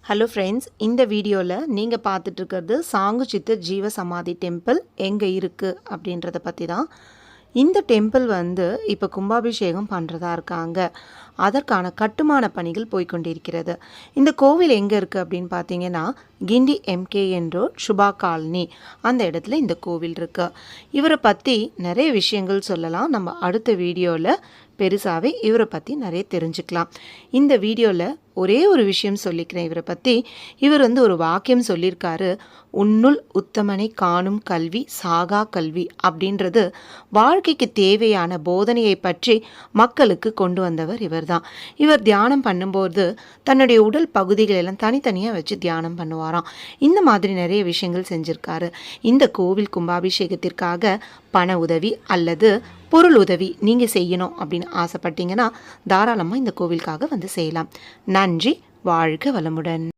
Hello friends, இந்த வீடியோவில் நீங்கள் பார்த்துட்ருக்கிறது சாங்குச்சித்தர் ஜீவ சமாதி டெம்பிள் எங்கே இருக்குது அப்படின்றத பற்றி தான். இந்த டெம்பிள் இப்போ கும்பாபிஷேகம் பண்ணுறதா இருக்காங்க. அதற்கான கட்டுமான பணிகள் போய்கொண்டிருக்கிறது. இந்த கோவில் எங்கே இருக்குது அப்படின்னு பார்த்தீங்கன்னா, கிண்டி MKN ரோட் சுபா காலனி அந்த இடத்துல இந்த கோவில் இருக்குது. இவரை பற்றி நிறைய விஷயங்கள் சொல்லலாம். நம்ம அடுத்த வீடியோவில் பெருசாகவே இவரை பற்றி நிறைய தெரிஞ்சுக்கலாம். இந்த வீடியோவில் ஒரே ஒரு விஷயம் சொல்லிக்கிறேன் இவரை பற்றி. இவர் ஒரு வாக்கியம் சொல்லியிருக்காரு, உன்னுள் உத்தமனை காணும் கல்வி சாகா கல்வி அப்படின்றது வாழ்க்கைக்கு தேவையான போதனையை பற்றி மக்களுக்கு கொண்டு வந்தவர் இவர் தான். இவர் தியானம் பண்ணும்போது தன்னுடைய உடல் பகுதிகளெல்லாம் தனித்தனியாக வச்சு தியானம் பண்ணுவாராம். இந்த மாதிரி நிறைய விஷயங்கள் செஞ்சுருக்காரு. இந்த கோவில் கும்பாபிஷேகத்திற்காக பண உதவி அல்லது பொருள் உதவி நீங்கள் செய்யணும் அப்படின்னு ஆசைப்பட்டீங்கன்னா தாராளமாக இந்த கோவிலுக்காக செய்யலாம். நன்றி. வாழ்க வளமுடன்.